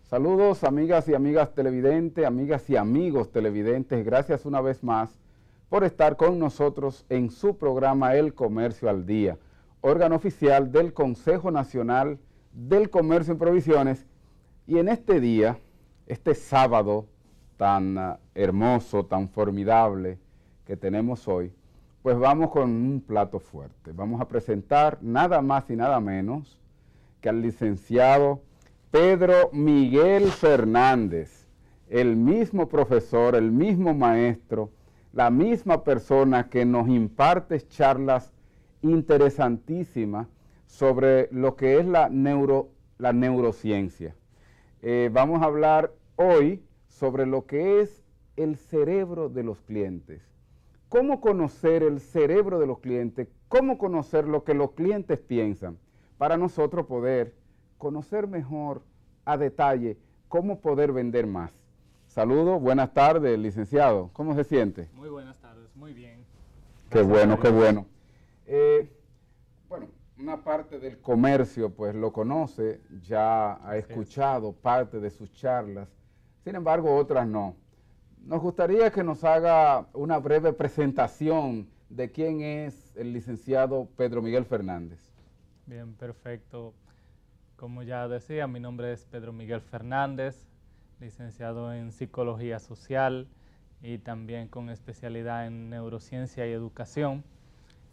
Saludos amigas y amigas televidentes, amigas y amigos televidentes, gracias una vez más por estar con nosotros en su programa El Comercio al Día, órgano oficial del Consejo Nacional del Comercio en Provisiones. Y en este día, este sábado tan hermoso, tan formidable que tenemos hoy, pues vamos con un plato fuerte. Vamos a presentar nada más y nada menos que al licenciado Pedro Miguel Fernández, el mismo profesor, el mismo maestro, la misma persona que nos imparte charlas interesantísimas sobre lo que es la neurociencia. Vamos a hablar hoy sobre lo que es el cerebro de los clientes. Cómo conocer el cerebro de los clientes, cómo conocer lo que los clientes piensan, para nosotros poder conocer mejor a detalle cómo poder vender más. Saludos, buenas tardes, licenciado. ¿Cómo se siente? Muy buenas tardes, muy bien. Qué bueno, qué bueno. Bueno, una parte del comercio pues lo conoce, ya ha escuchado parte de sus charlas, sin embargo otras no. Nos gustaría que nos haga una breve presentación de quién es el licenciado Pedro Miguel Fernández. Bien, perfecto. Como ya decía, mi nombre es Pedro Miguel Fernández, licenciado en Psicología Social y también con especialidad en Neurociencia y Educación.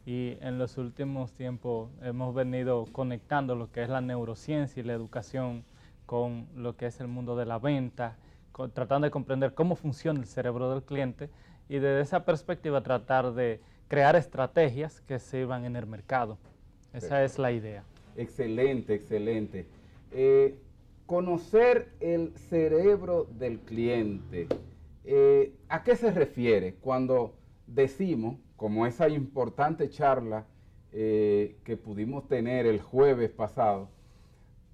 Y en los últimos tiempos hemos venido conectando lo que es la neurociencia y la educación con lo que es el mundo de la venta, tratando de comprender cómo funciona el cerebro del cliente y desde esa perspectiva tratar de crear estrategias que sirvan en el mercado. Esa es la idea. Excelente, excelente. Conocer el cerebro del cliente. ¿A qué se refiere cuando decimos, como esa importante charla que pudimos tener el jueves pasado,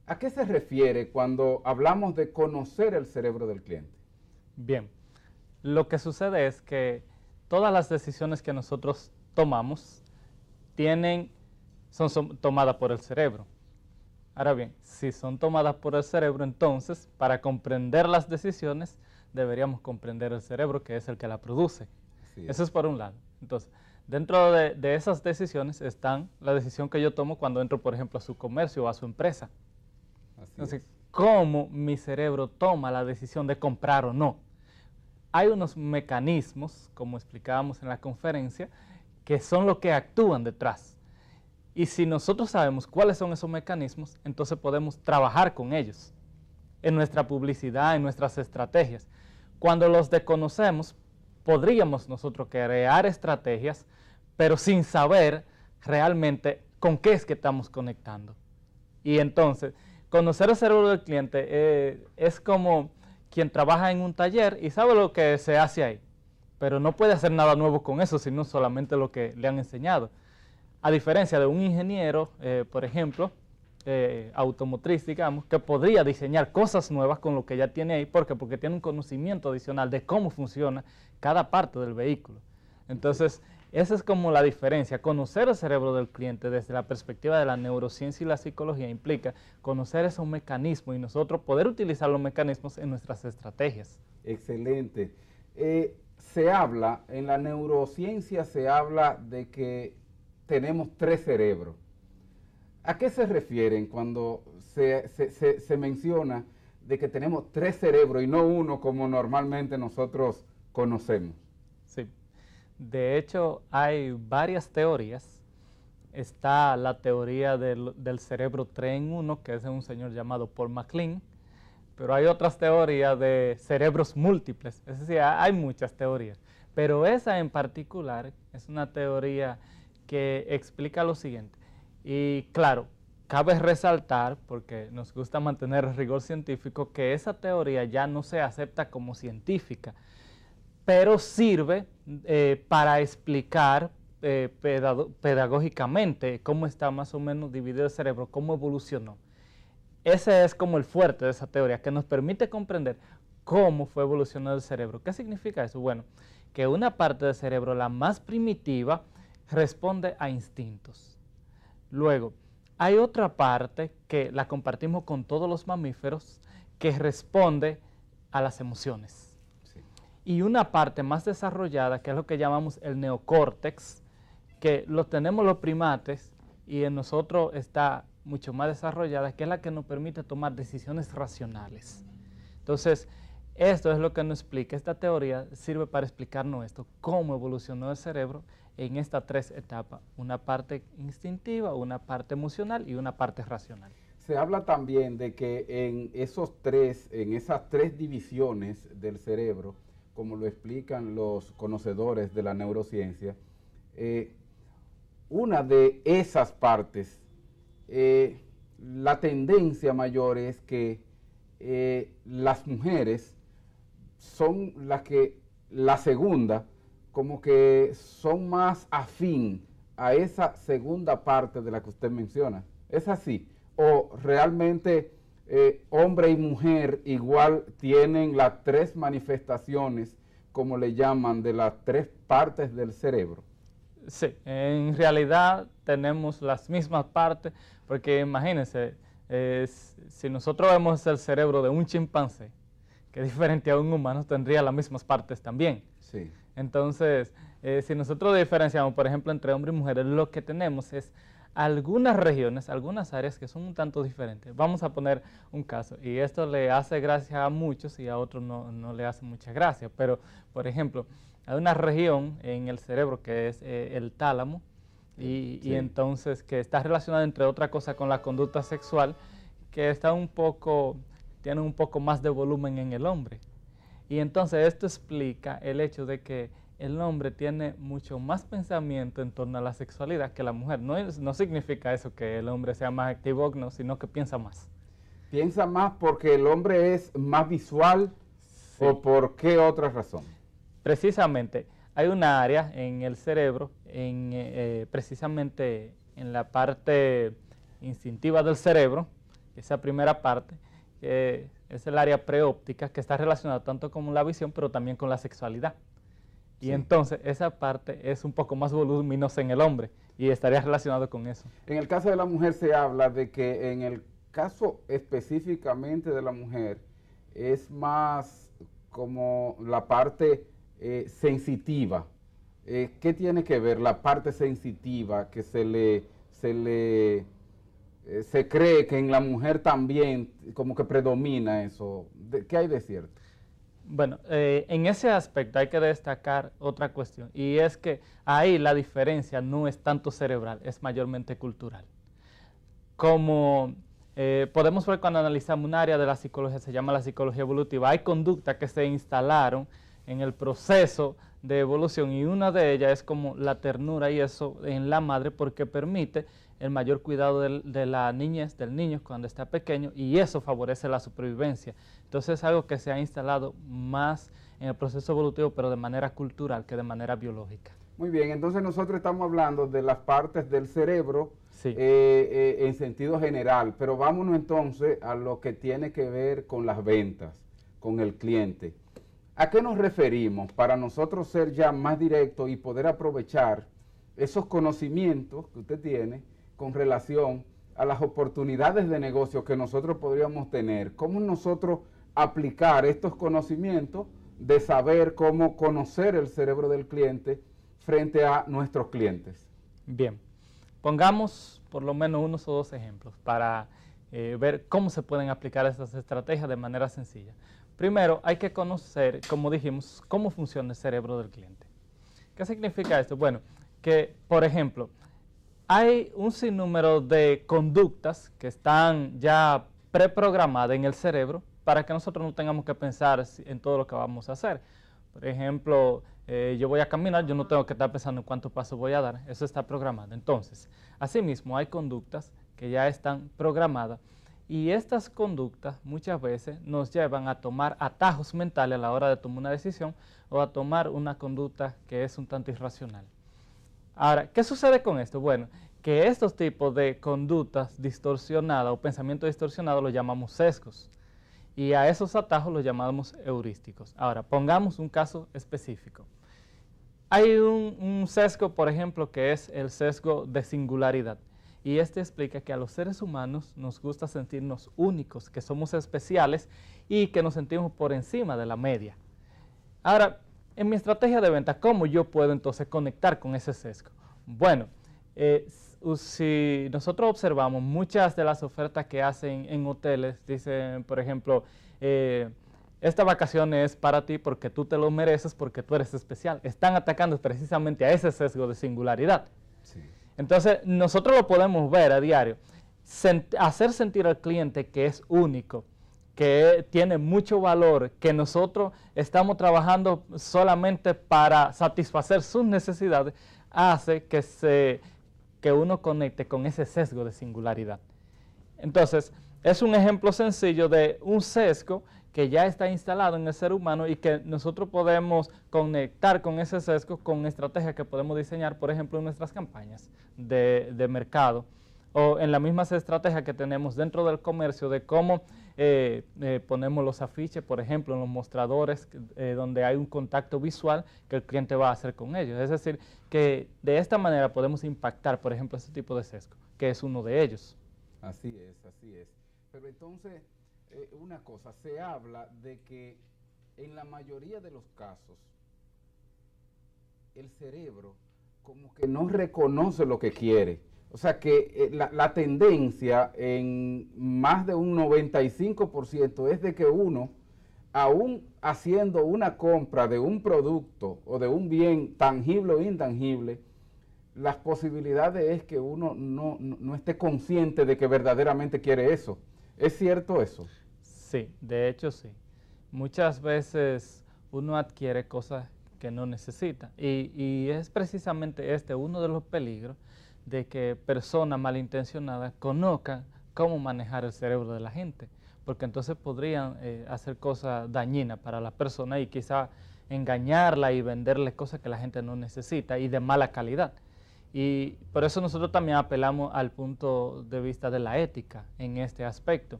¿a qué se refiere cuando hablamos de conocer el cerebro del cliente? Bien, lo que sucede es que todas las decisiones que nosotros tomamos son tomadas por el cerebro. Ahora bien, si son tomadas por el cerebro, entonces, para comprender las decisiones, deberíamos comprender el cerebro, que es el que la produce. Eso es por un lado. Entonces, dentro de esas decisiones están la decisión que yo tomo cuando entro, por ejemplo, a su comercio o a su empresa. Entonces, ¿cómo mi cerebro toma la decisión de comprar o no? Hay unos mecanismos, como explicábamos en la conferencia, que son los que actúan detrás. Y si nosotros sabemos cuáles son esos mecanismos, entonces podemos trabajar con ellos en nuestra publicidad, en nuestras estrategias. Cuando los desconocemos, podríamos nosotros crear estrategias, pero sin saber realmente con qué es que estamos conectando. Y entonces, conocer el cerebro del cliente es como quien trabaja en un taller y sabe lo que se hace ahí, pero no puede hacer nada nuevo con eso, sino solamente lo que le han enseñado. A diferencia de un ingeniero, por ejemplo, automotriz, digamos, que podría diseñar cosas nuevas con lo que ya tiene ahí. ¿Por qué? Porque tiene un conocimiento adicional de cómo funciona cada parte del vehículo. Entonces, esa es como la diferencia. Conocer el cerebro del cliente desde la perspectiva de la neurociencia y la psicología implica conocer esos mecanismos y nosotros poder utilizar los mecanismos en nuestras estrategias. Excelente. Se habla, en la neurociencia se habla de que tenemos 3 cerebros. ¿A qué se refieren cuando se menciona de que tenemos 3 cerebros y no uno como normalmente nosotros conocemos? Sí. De hecho, hay varias teorías. Está la teoría del cerebro 3 en 1, que es de un señor llamado Paul MacLean, pero hay otras teorías de cerebros múltiples. Es decir, hay muchas teorías, pero esa en particular es una teoría que explica lo siguiente. Y claro, cabe resaltar, porque nos gusta mantener el rigor científico, que esa teoría ya no se acepta como científica, pero sirve para explicar pedagógicamente cómo está más o menos dividido el cerebro, cómo evolucionó. Ese es como el fuerte de esa teoría, que nos permite comprender cómo fue evolucionando el cerebro. ¿Qué significa eso? Bueno, que una parte del cerebro, la más primitiva, responde a instintos. Luego, hay otra parte que la compartimos con todos los mamíferos, que responde a las emociones. Sí. Y una parte más desarrollada, que es lo que llamamos el neocórtex, que lo tenemos los primates y en nosotros está mucho más desarrollada, que es la que nos permite tomar decisiones racionales. Entonces, esto es lo que nos explica, esta teoría sirve para explicarnos esto, cómo evolucionó el cerebro en estas tres etapas, una parte instintiva, una parte emocional y una parte racional. Se habla también de que en esas tres divisiones del cerebro, como lo explican los conocedores de la neurociencia, una de esas partes, la tendencia mayor es que las mujeres son la segunda, como que son más afín a esa segunda parte de la que usted menciona. ¿Es así? ¿O realmente hombre y mujer igual tienen las tres manifestaciones, como le llaman, de las tres partes del cerebro? Sí, en realidad tenemos las mismas partes, porque imagínense, si nosotros vemos el cerebro de un chimpancé, que es diferente a un humano, tendría las mismas partes también. Sí. Entonces, si nosotros diferenciamos, por ejemplo, entre hombres y mujeres, lo que tenemos es algunas regiones, algunas áreas que son un tanto diferentes. Vamos a poner un caso, y esto le hace gracia a muchos y a otros no le hace mucha gracia, pero, por ejemplo, hay una región en el cerebro que es el tálamo, y entonces que está relacionada, entre otras cosas, con la conducta sexual, que está tiene un poco más de volumen en el hombre. Y entonces esto explica el hecho de que el hombre tiene mucho más pensamiento en torno a la sexualidad que la mujer. No significa eso que el hombre sea más activo, no, sino que piensa más. ¿Piensa más porque el hombre es más visual? Sí. ¿O por qué otra razón? Precisamente, hay una área en el cerebro, precisamente en la parte instintiva del cerebro, esa primera parte, es el área preóptica, que está relacionada tanto con la visión, pero también con la sexualidad. Y sí, entonces esa parte es un poco más voluminosa en el hombre y estaría relacionado con eso. En el caso de la mujer se habla de que en el caso específicamente de la mujer es más como la parte sensitiva. ¿Qué tiene que ver la parte sensitiva que se cree que en la mujer también como que predomina eso? ¿Qué hay de cierto? Bueno, en ese aspecto hay que destacar otra cuestión, y es que ahí la diferencia no es tanto cerebral, es mayormente cultural. Como podemos ver cuando analizamos un área de la psicología, se llama la psicología evolutiva, hay conductas que se instalaron en el proceso de evolución, y una de ellas es como la ternura y eso en la madre, porque permite el mayor cuidado de la niñez, del niño cuando está pequeño, y eso favorece la supervivencia. Entonces es algo que se ha instalado más en el proceso evolutivo, pero de manera cultural que de manera biológica. Muy bien, entonces nosotros estamos hablando de las partes del cerebro, sí, en sentido general, pero vámonos entonces a lo que tiene que ver con las ventas, con el cliente. ¿A qué nos referimos para nosotros ser ya más directos y poder aprovechar esos conocimientos que usted tiene con relación a las oportunidades de negocio que nosotros podríamos tener? ¿Cómo nosotros aplicar estos conocimientos de saber cómo conocer el cerebro del cliente frente a nuestros clientes? Bien, pongamos por lo menos unos o dos ejemplos para ver cómo se pueden aplicar estas estrategias de manera sencilla. Primero, hay que conocer, como dijimos, cómo funciona el cerebro del cliente. ¿Qué significa esto? Bueno, que, por ejemplo, hay un sinnúmero de conductas que están ya preprogramadas en el cerebro para que nosotros no tengamos que pensar en todo lo que vamos a hacer. Por ejemplo, yo voy a caminar, yo no tengo que estar pensando en cuántos pasos voy a dar, eso está programado. Entonces, asimismo, hay conductas que ya están programadas, y estas conductas muchas veces nos llevan a tomar atajos mentales a la hora de tomar una decisión o a tomar una conducta que es un tanto irracional. Ahora, ¿qué sucede con esto? Bueno, que estos tipos de conductas distorsionadas o pensamientos distorsionados los llamamos sesgos, y a esos atajos los llamamos heurísticos. Ahora, pongamos un caso específico. Hay un sesgo, por ejemplo, que es el sesgo de singularidad, y este explica que a los seres humanos nos gusta sentirnos únicos, que somos especiales y que nos sentimos por encima de la media. Ahora, en mi estrategia de venta, ¿cómo yo puedo entonces conectar con ese sesgo? Bueno, si nosotros observamos muchas de las ofertas que hacen en hoteles, dicen, por ejemplo, esta vacación es para ti porque tú te lo mereces, porque tú eres especial. Están atacando precisamente a ese sesgo de singularidad. Sí. Entonces, nosotros lo podemos ver a diario. Hacer sentir al cliente que es único, que tiene mucho valor, que nosotros estamos trabajando solamente para satisfacer sus necesidades, hace que uno conecte con ese sesgo de singularidad. Entonces, es un ejemplo sencillo de un sesgo que ya está instalado en el ser humano y que nosotros podemos conectar con ese sesgo con estrategias que podemos diseñar, por ejemplo, en nuestras campañas de mercado o en las mismas estrategias que tenemos dentro del comercio de cómo ponemos los afiches, por ejemplo, en los mostradores donde hay un contacto visual que el cliente va a hacer con ellos. Es decir, que de esta manera podemos impactar, por ejemplo, ese tipo de sesgo, que es uno de ellos. Así es, así es. Pero entonces, una cosa, se habla de que en la mayoría de los casos, el cerebro como que no reconoce lo que quiere. O sea que la tendencia en más de un 95% es de que uno, aún haciendo una compra de un producto o de un bien tangible o intangible, las posibilidades es que uno no esté consciente de que verdaderamente quiere eso. ¿Es cierto eso? Sí, de hecho sí. Muchas veces uno adquiere cosas que no necesita y es precisamente uno de los peligros de que personas malintencionadas conozcan cómo manejar el cerebro de la gente, porque entonces podrían hacer cosas dañinas para la persona y quizá engañarla y venderle cosas que la gente no necesita y de mala calidad. Y por eso nosotros también apelamos al punto de vista de la ética en este aspecto.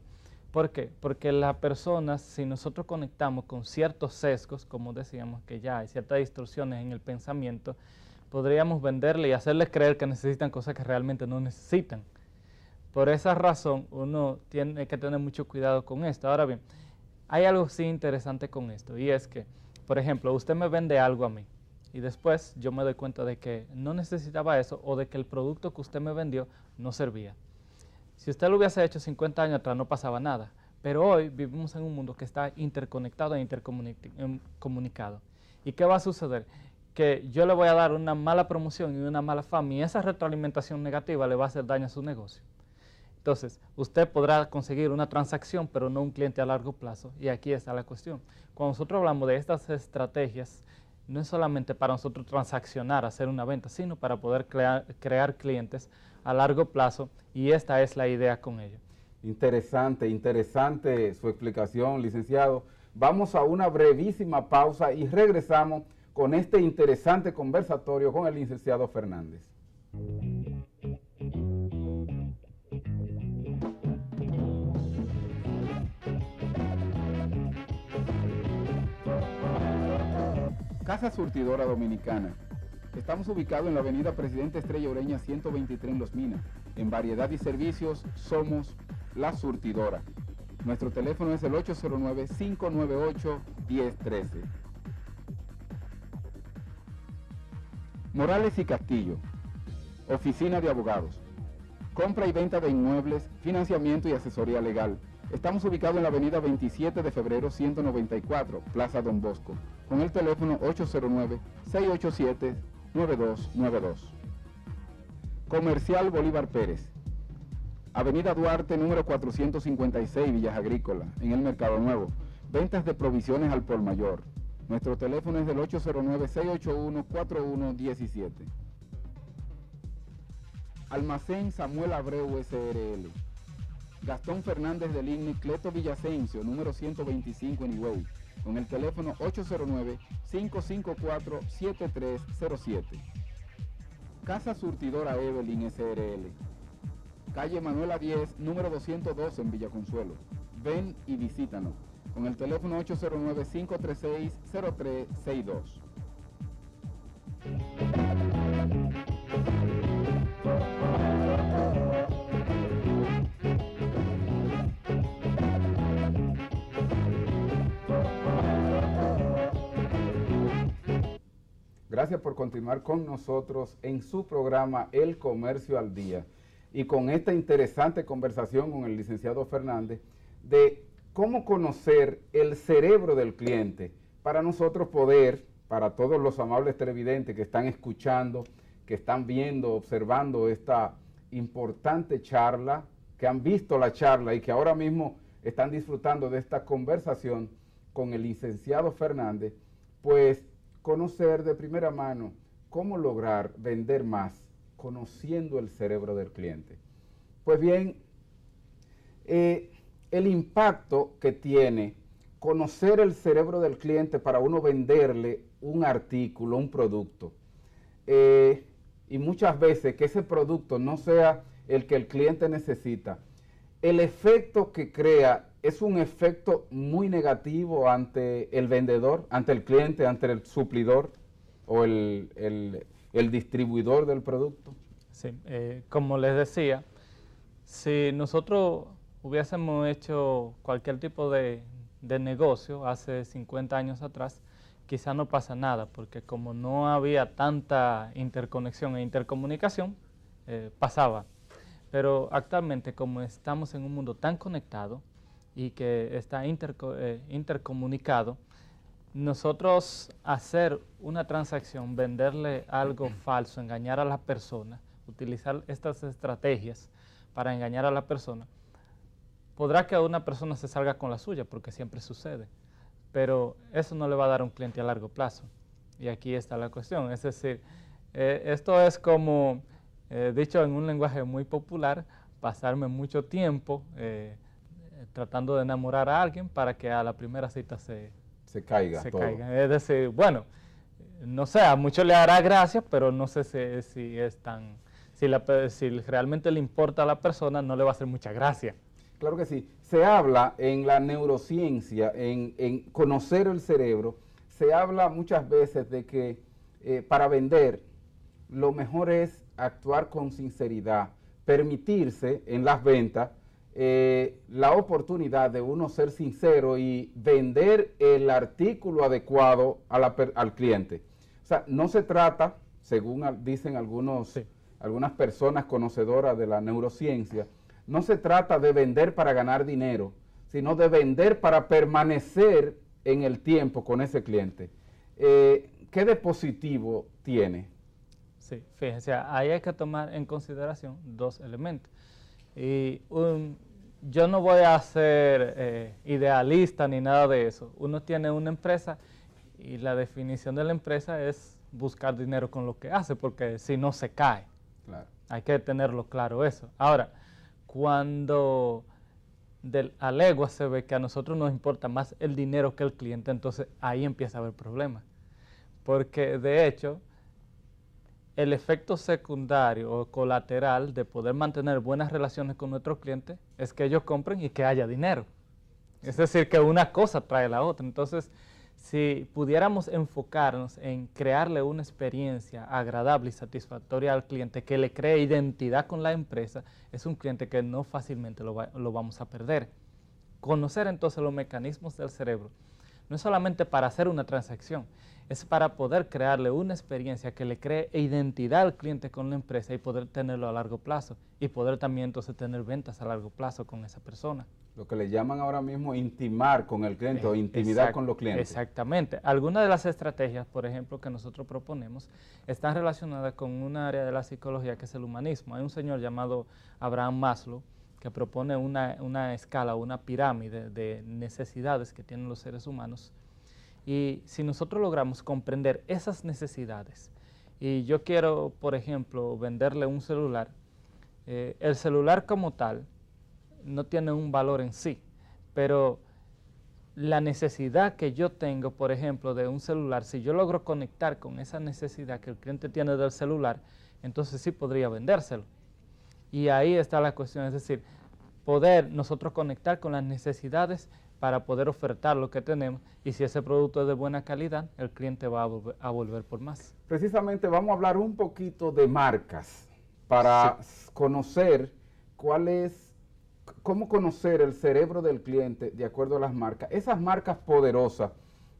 ¿Por qué? Porque las personas, si nosotros conectamos con ciertos sesgos, como decíamos que ya hay ciertas distorsiones en el pensamiento, podríamos venderle y hacerles creer que necesitan cosas que realmente no necesitan. Por esa razón, uno tiene que tener mucho cuidado con esto. Ahora bien, hay algo sí interesante con esto, y es que, por ejemplo, usted me vende algo a mí, y después yo me doy cuenta de que no necesitaba eso o de que el producto que usted me vendió no servía. Si usted lo hubiese hecho 50 años atrás no pasaba nada, pero hoy vivimos en un mundo que está interconectado e intercomunicado. ¿Y qué va a suceder? Que yo le voy a dar una mala promoción y una mala fama y esa retroalimentación negativa le va a hacer daño a su negocio. Entonces, usted podrá conseguir una transacción, pero no un cliente a largo plazo. Y aquí está la cuestión. Cuando nosotros hablamos de estas estrategias, no es solamente para nosotros transaccionar, hacer una venta, sino para poder crear clientes a largo plazo, y esta es la idea con ello. Interesante, interesante su explicación, licenciado. Vamos a una brevísima pausa y regresamos con este interesante conversatorio con el licenciado Fernández. Casa Surtidora Dominicana. Estamos ubicados en la avenida Presidente Estrella Ureña 123 en Los Minas. En variedad y servicios somos La Surtidora. Nuestro teléfono es el 809-598-1013. Morales y Castillo. Oficina de abogados. Compra y venta de inmuebles, financiamiento y asesoría legal. Estamos ubicados en la avenida 27 de febrero 194, Plaza Don Bosco, con el teléfono 809-687-9292. Comercial Bolívar Pérez. Avenida Duarte, número 456, Villas Agrícola, en el Mercado Nuevo. Ventas de provisiones al por mayor. Nuestro teléfono es el 809-681-4117. Almacén Samuel Abreu S.R.L. Gastón Fernández del INNI, Cleto Villasencio, número 125 en Higüey, con el teléfono 809-554-7307. Casa Surtidora Evelyn S.R.L. Calle Manuela 10, número 202 en Villaconsuelo. Ven y visítanos, con el teléfono 809-536-0362. Gracias por continuar con nosotros en su programa El Comercio al Día y con esta interesante conversación con el licenciado Fernández de cómo conocer el cerebro del cliente para nosotros poder, para todos los amables televidentes que están escuchando, que están viendo, observando esta importante charla, que han visto la charla y que ahora mismo están disfrutando de esta conversación con el licenciado Fernández, pues conocer de primera mano cómo lograr vender más conociendo el cerebro del cliente. Pues bien, el impacto que tiene conocer el cerebro del cliente para uno venderle un artículo, un producto, y muchas veces que ese producto no sea el que el cliente necesita, el efecto que crea es un efecto muy negativo ante el vendedor, ante el cliente, ante el suplidor o el distribuidor del producto. Sí, como les decía, si nosotros hubiésemos hecho cualquier tipo de negocio hace 50 años atrás, quizá no pasa nada, porque como no había tanta interconexión e intercomunicación, pasaba. Pero actualmente, como estamos en un mundo tan conectado y que está intercomunicado, nosotros hacer una transacción, venderle algo falso, engañar a la persona, utilizar estas estrategias para engañar a la persona, podrá que una persona se salga con la suya, porque siempre sucede, pero eso no le va a dar un cliente a largo plazo. Y aquí está la cuestión, es decir, esto es como, dicho en un lenguaje muy popular, pasarme mucho tiempo tratando de enamorar a alguien para que a la primera cita se caiga. Es decir, bueno, no sé, a muchos le hará gracia, pero no sé si realmente le importa a la persona, no le va a hacer mucha gracia. Claro que sí. Se habla en la neurociencia, en conocer el cerebro, se habla muchas veces de que para vender lo mejor es actuar con sinceridad, permitirse en las ventas la oportunidad de uno ser sincero y vender el artículo adecuado al cliente. O sea, no se trata, según dicen algunas personas conocedoras de la neurociencia, no se trata de vender para ganar dinero, sino de vender para permanecer en el tiempo con ese cliente. ¿Qué de positivo tiene? Sí, fíjense, ahí hay que tomar en consideración dos elementos. Y yo no voy a ser idealista ni nada de eso. Uno tiene una empresa y la definición de la empresa es buscar dinero con lo que hace, porque si no se cae. Claro. Hay que tenerlo claro eso. Ahora, cuando a legua se ve que a nosotros nos importa más el dinero que el cliente, entonces ahí empieza a haber problemas. Porque de hecho, el efecto secundario o colateral de poder mantener buenas relaciones con nuestros clientes es que ellos compren y que haya dinero. Es decir, que una cosa trae la otra. Entonces, si pudiéramos enfocarnos en crearle una experiencia agradable y satisfactoria al cliente que le cree identidad con la empresa, es un cliente que no fácilmente lo vamos a perder. Conocer entonces los mecanismos del cerebro no es solamente para hacer una transacción, es para poder crearle una experiencia que le cree identidad al cliente con la empresa y poder tenerlo a largo plazo y poder también entonces tener ventas a largo plazo con esa persona. Lo que le llaman ahora mismo intimar con el cliente o intimidad con los clientes. Exactamente. Algunas de las estrategias, por ejemplo, que nosotros proponemos, están relacionadas con un área de la psicología que es el humanismo. Hay un señor llamado Abraham Maslow que propone una escala, una pirámide de necesidades que tienen los seres humanos. Y si nosotros logramos comprender esas necesidades, y yo quiero, por ejemplo, venderle un celular, el celular como tal no tiene un valor en sí, pero la necesidad que yo tengo, por ejemplo, de un celular, si yo logro conectar con esa necesidad que el cliente tiene del celular, entonces sí podría vendérselo. Y ahí está la cuestión, es decir, poder nosotros conectar con las necesidades para poder ofertar lo que tenemos, y si ese producto es de buena calidad, el cliente va a volver por más. Precisamente vamos a hablar un poquito de marcas para conocer cómo conocer el cerebro del cliente de acuerdo a las marcas. Esas marcas poderosas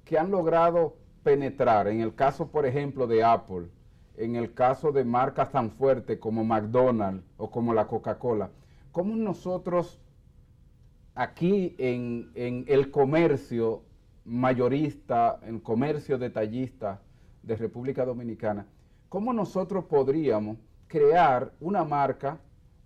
que han logrado penetrar, en el caso, por ejemplo, de Apple, en el caso de marcas tan fuertes como McDonald's o como la Coca-Cola, cómo nosotros aquí en el comercio mayorista, en el comercio detallista de República Dominicana, cómo nosotros podríamos crear una marca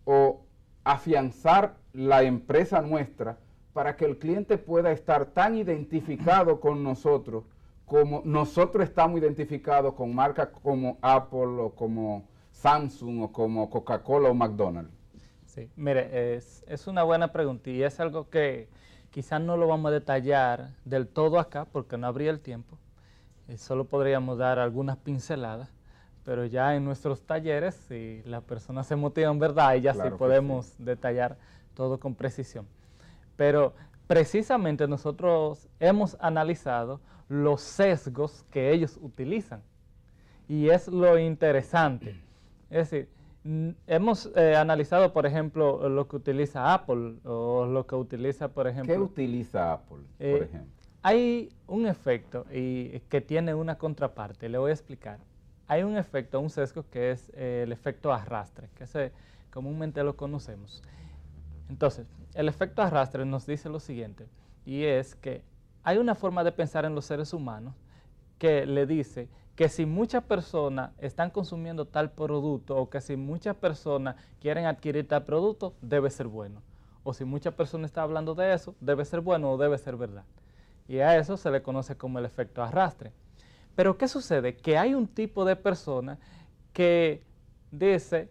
o afianzar la empresa nuestra para que el cliente pueda estar tan identificado con nosotros como nosotros estamos identificados con marcas como Apple o como Samsung o como Coca-Cola o McDonald's. Sí, mire, es una buena pregunta y es algo que quizás no lo vamos a detallar del todo acá porque no habría el tiempo. Solo podríamos dar algunas pinceladas, pero ya en nuestros talleres, si las personas se motivan, ¿verdad? Y ya claro sí podemos detallar todo con precisión. Pero precisamente nosotros hemos analizado los sesgos que ellos utilizan y es lo interesante. Es decir, hemos analizado, por ejemplo, lo que utiliza Apple o lo que utiliza, por ejemplo... ¿Qué utiliza Apple, por ejemplo? Hay un efecto que tiene una contraparte, le voy a explicar. Hay un efecto, un sesgo que es el efecto arrastre, que comúnmente lo conocemos. Entonces, el efecto arrastre nos dice lo siguiente, y es que hay una forma de pensar en los seres humanos que le dice que si muchas personas están consumiendo tal producto o que si muchas personas quieren adquirir tal producto, debe ser bueno. O si muchas personas están hablando de eso, debe ser bueno o debe ser verdad. Y a eso se le conoce como el efecto arrastre. Pero ¿qué sucede? Que hay un tipo de persona que dice,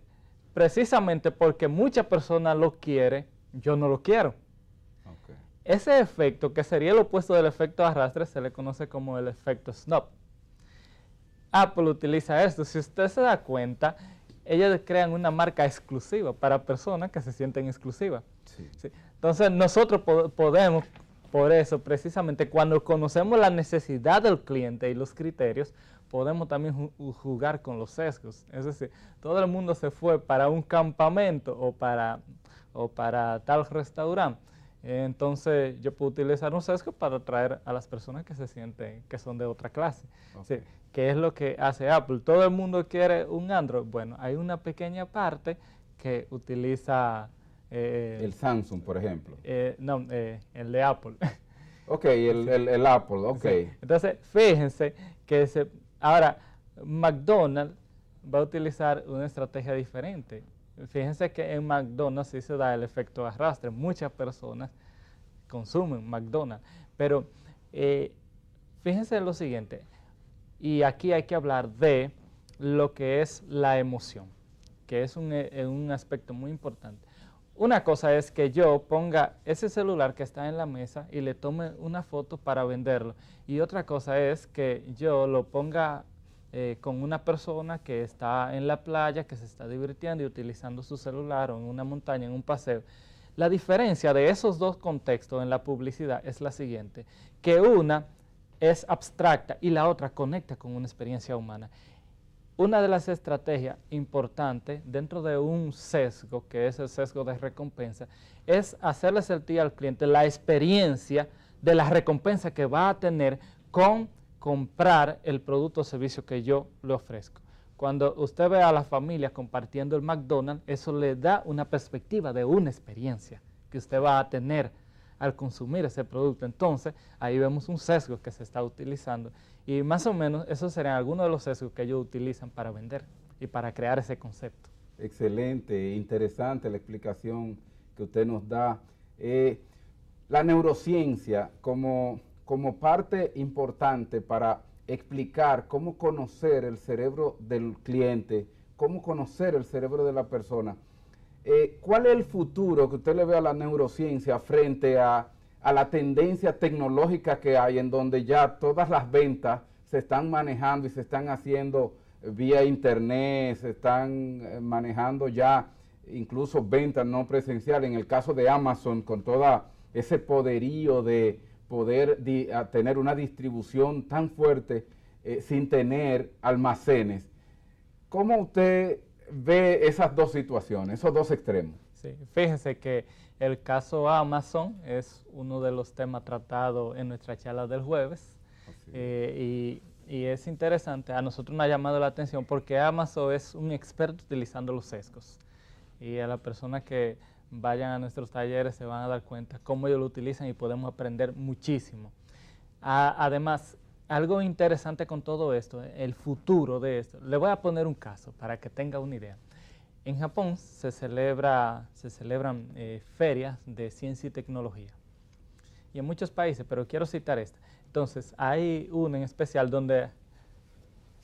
precisamente porque muchas personas lo quieren, yo no lo quiero. Okay. Ese efecto, que sería el opuesto del efecto arrastre, se le conoce como el efecto snob. Apple utiliza esto. Si usted se da cuenta, ellos crean una marca exclusiva para personas que se sienten exclusivas. Sí. ¿Sí? Entonces nosotros podemos, por eso, precisamente cuando conocemos la necesidad del cliente y los criterios, podemos también jugar con los sesgos. Es decir, todo el mundo se fue para un campamento o para tal restaurante. Entonces yo puedo utilizar un sesgo para atraer a las personas que se sienten que son de otra clase. Okay. ¿Sí? ¿Qué es lo que hace Apple? ¿Todo el mundo quiere un Android? Bueno, hay una pequeña parte que utiliza... el Samsung, por ejemplo. No, el de Apple. Ok, el Apple, ok. Sí. Entonces, fíjense que ahora McDonald's va a utilizar una estrategia diferente. Fíjense que en McDonald's sí se da el efecto arrastre. Muchas personas consumen McDonald's. Pero fíjense lo siguiente, y aquí hay que hablar de lo que es la emoción, que es un aspecto muy importante. Una cosa es que yo ponga ese celular que está en la mesa y le tome una foto para venderlo. Y otra cosa es que yo lo ponga con una persona que está en la playa, que se está divirtiendo y utilizando su celular o en una montaña, en un paseo. La diferencia de esos dos contextos en la publicidad es la siguiente, que una es abstracta y la otra conecta con una experiencia humana. Una de las estrategias importantes dentro de un sesgo, que es el sesgo de recompensa, es hacerle sentir al cliente la experiencia de la recompensa que va a tener con comprar el producto o servicio que yo le ofrezco. Cuando usted ve a la familia compartiendo el McDonald's, eso le da una perspectiva de una experiencia que usted va a tener al consumir ese producto. Entonces, ahí vemos un sesgo que se está utilizando y más o menos esos serían algunos de los sesgos que ellos utilizan para vender y para crear ese concepto. Excelente, interesante la explicación que usted nos da. La neurociencia como parte importante para explicar cómo conocer el cerebro del cliente, cómo conocer el cerebro de la persona. ¿Cuál es el futuro que usted le ve a la neurociencia frente a la tendencia tecnológica que hay en donde ya todas las ventas se están manejando y se están haciendo vía internet, se están manejando ya incluso ventas no presenciales? En el caso de Amazon, con todo ese poderío de poder tener una distribución tan fuerte sin tener almacenes. ¿Cómo usted ve esas dos situaciones, esos dos extremos? Sí, fíjense que el caso Amazon es uno de los temas tratados en nuestra charla del jueves y y es interesante, a nosotros nos ha llamado la atención porque Amazon es un experto utilizando los sesgos. Y a las personas que vayan a nuestros talleres se van a dar cuenta cómo ellos lo utilizan y podemos aprender muchísimo. Además, algo interesante con todo esto, el futuro de esto, le voy a poner un caso para que tenga una idea. En Japón se celebran ferias de ciencia y tecnología. Y en muchos países, pero quiero citar esta. Entonces, hay una en especial donde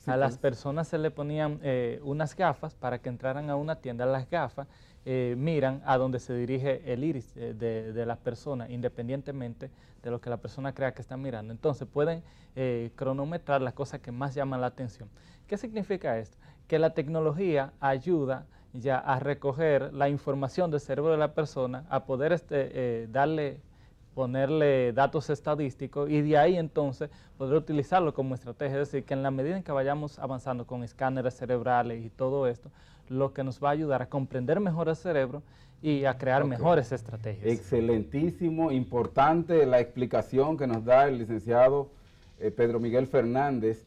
a las personas se le ponían unas gafas para que entraran a una tienda. Las gafas miran a donde se dirige el iris de la persona, independientemente de lo que la persona crea que está mirando. Entonces, pueden cronometrar las cosas que más llaman la atención. ¿Qué significa esto? Que la tecnología ayuda ya a recoger la información del cerebro de la persona, a poder ponerle datos estadísticos y de ahí entonces poder utilizarlo como estrategia. Es decir, que en la medida en que vayamos avanzando con escáneres cerebrales y todo esto, lo que nos va a ayudar a comprender mejor el cerebro y a crear mejores estrategias. Excelentísimo, importante la explicación que nos da el licenciado Pedro Miguel Fernández,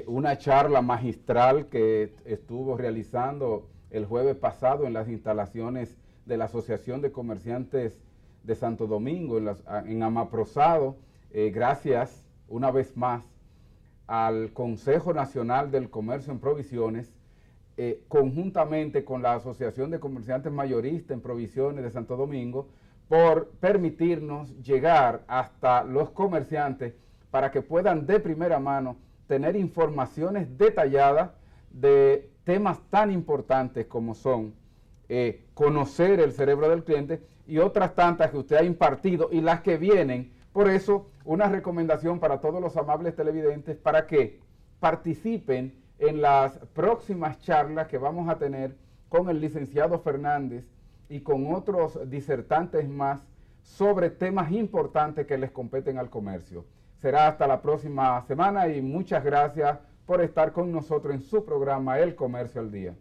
una charla magistral que estuvo realizando el jueves pasado en las instalaciones de la Asociación de Comerciantes de Santo Domingo, en Amaprosado, gracias una vez más al Consejo Nacional del Comercio en Provisiones, conjuntamente con la Asociación de Comerciantes Mayoristas en Provisiones de Santo Domingo, por permitirnos llegar hasta los comerciantes para que puedan de primera mano tener informaciones detalladas de temas tan importantes como son conocer el cerebro del cliente y otras tantas que usted ha impartido y las que vienen. Por eso, una recomendación para todos los amables televidentes para que participen en las próximas charlas que vamos a tener con el licenciado Fernández y con otros disertantes más sobre temas importantes que les competen al comercio. Será hasta la próxima semana y muchas gracias por estar con nosotros en su programa El Comercio al Día.